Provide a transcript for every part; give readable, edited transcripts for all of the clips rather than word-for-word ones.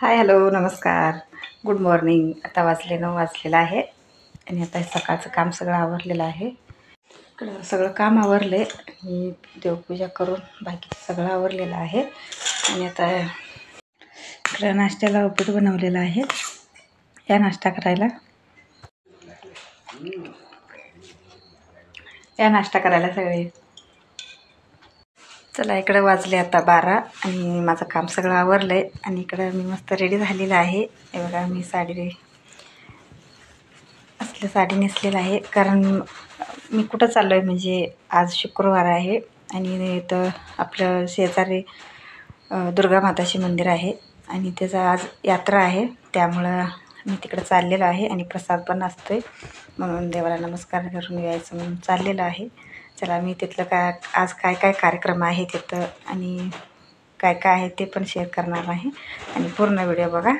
हाय, hello, नमस्कार, good morning. आता वाजले 9 वाजलेलं आहे आणि आता सकाळचं काम सगळं आवरलेलं आहे. इकडं सगळं काम आवरलं आहे आणि देवपूजा करून बाकीचं सगळं आवरलेलं आहे. आणि आता इकडं नाश्त्याला उपीट बनवलेलं आहे. या नाश्ता करायला सगळे. चला, इकडं वाजले आता 12 आणि माझं काम सगळं आवरलं आहे. आणि इकडं मी मस्त रेडी झालेलं आहे. हे बघा, मी साडी नेसलेलं आहे, कारण मी कुठं चाललो आहे म्हणजे आज शुक्रवार आहे आणि इथं आपलं शेजारी दुर्गा माताचे मंदिर आहे आणि त्याचा आज यात्रा आहे. त्यामुळं मी तिकडं चाललेलं आहे आणि प्रसाद पण असतो आहे, म्हणून देवाला नमस्कार करून यायचं म्हणून चाललेलं आहे. चला, मी तिथलं आज काय काय कार्यक्रम आहे तिथं आणि काय काय आहे ते पण शेअर करणार आहे आणि पूर्ण व्हिडिओ बघा.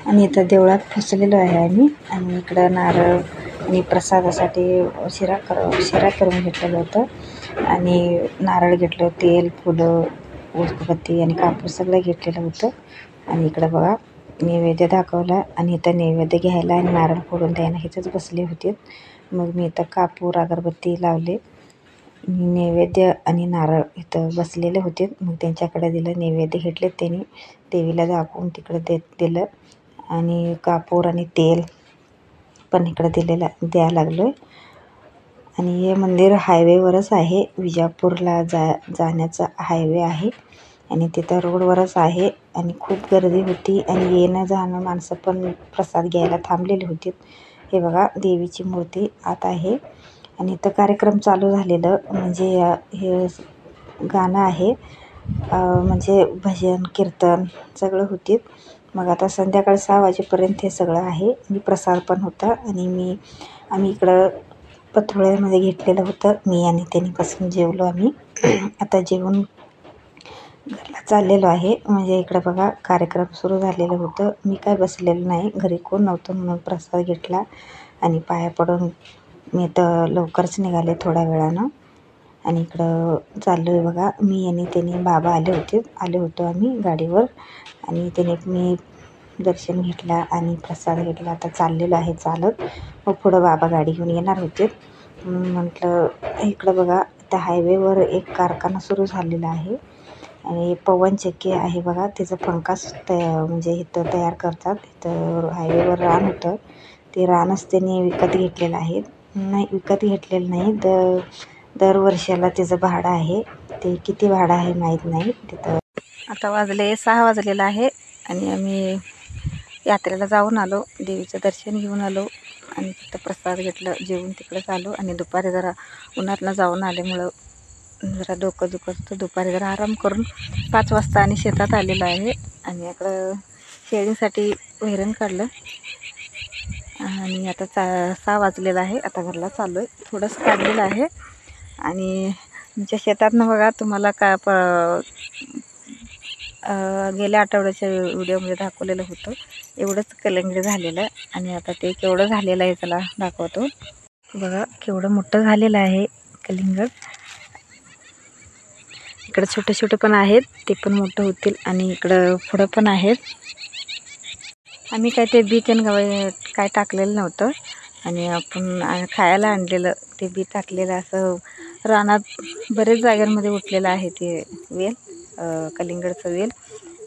आणि इथं देवळात फसलेलो आहे आम्ही. आणि इकडं नारळ आणि प्रसादासाठी शिरा करून घेतलेलं होतं आणि नारळ घेतलं, तेल, फुलं, उदबत्ती आणि कापूर सगळं घेतलेलं होतं. आणि इकडं बघा, नैवेद्य दाखवला आणि इथं नैवेद्य घ्यायला आणि नारळ फोडून द्यायला इथंच बसले होते. मग मी इथं कापूर, अगरबत्ती लावले, नैवेद्य आणि नारळ इथं बसलेले होते. मग त्यांच्याकडे दिलं, नैवेद्य घेतले, त्यांनी देवीला दाखवून तिकडं दिलं आणि कापूर आणि तेल पण इकडं द्यायला लागलो आहे. आणि हे मंदिर हायवेवरच आहे, विजापूरला जाण्याचा हायवे आहे आणि तिथं रोडवरच आहे. आणि खूप गर्दी होती आणि येणं जाणं माणसं पण प्रसाद घ्यायला थांबलेली होती. हे बघा, देवीची मूर्ती आत आहे आणि इथं कार्यक्रम चालू झालेलं म्हणजे हे गाणं आहे, म्हणजे भजन कीर्तन सगळं होते. मग आता संध्याकाळी 6 वाजेपर्यंत हे सगळं आहे आणि प्रसाद पण होता. आणि आम्ही इकडं पथोळ्यामध्ये घेतलेलं होतं, मी आणि त्यांनी बसून जेवलो आम्ही. आता जेवून घरला चाललेलो आहे. म्हणजे इकडं बघा, कार्यक्रम सुरू झालेलं होतं. मी काय बसलेलं नाही, घरी कोण नव्हतं म्हणून प्रसाद घेतला आणि पाया पडून मी तर लवकरच निघाले थोड्या वेळानं. आणि इकडं चाललो आहे बघा, मी आणि त्यांनी बाबा आले होतो आम्ही गाडीवर. आणि मी दर्शन घेतला आणि प्रसाद घेतला. आता चाललेलं आहे चालत. मग पुढं बाबा गाडी घेऊन येणार होते. म्हटलं, इकडं बघा, त्या हायवेवर एक कारखाना सुरू झालेला आहे आणि पवनचक्की आहे बघा, त्याचं पंखाच म्हणजे इथं तयार करतात. इथं हायवेवर रान होतं, ते रानच त्यांनी विकत घेतलेलं आहे. विकत घेतलेलं नाही, दर वर्षाला त्याचं भाडं आहे. ते किती भाडं आहे माहीत नाही तिथं. आता वाजले 6 वाजलेलं आहे आणि आम्ही यात्रेला जाऊन आलो, देवीचं दर्शन घेऊन आलो आणि तिथं प्रसाद घेतलं, जेवून तिकडंच आलो. आणि दुपारी जरा उन्हातनं जाऊन आल्यामुळं जरा डोकं दुखत होतं. दुपारी जरा आराम करून 5 वाजता आणि शेतात आलेलं आहे. आणि इकडं शेळीसाठी वैरण काढलं आणि आता 6 वाजलेलं आहे. आता घरला चाललो आहे, थोडंसं काढलेलं आहे. आणि आमच्या शेतातनं बघा, तुम्हाला गेल्या आठवड्याच्या व्हिडिओमध्ये दाखवलेलं होतं, एवढंच कलिंगड झालेलं. आणि आता ते केवढं झालेलं आहे त्याला दाखवतो बघा, केवढं मोठं झालेलं आहे कलिंगड. इकडं छोटे छोटे पण आहेत, ते पण मोठं होतील. आणि इकडं पुढं पण आहेत. आम्ही काय ते बी काय टाकलेलं नव्हतं आणि आपण खायला आणलेलं ते बी टाकलेलं. असं रानात बरेच जागांमध्ये उठलेलं आहे ते वेल, कलिंगडचं वेल.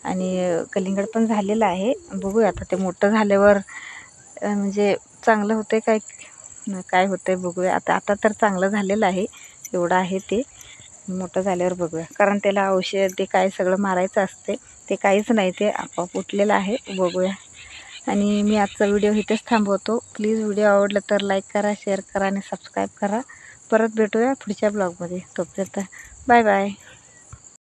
आणि कलिंगड पण झालेलं आहे. बघूया आता ते मोठं झाल्यावर म्हणजे चांगलं होतं काय होतं आहे बघूया. आता तर चांगलं झालेलं आहे, एवढं आहे ते. मोठं झाल्यावर बघूया, कारण त्याला औषध ते काय सगळं मारायचं असते, ते काहीच नाही, ते आपोआप उठलेलं आहे. बघूया. आणि मी आजचा व्हिडिओ इथेच थांबवतो. प्लीज व्हिडिओ आवडला तर लाईक करा, शेअर करा आणि सबस्क्राईब करा. परत भेटूया पुढच्या ब्लॉगमध्ये. तोपर्यंत बाय बाय.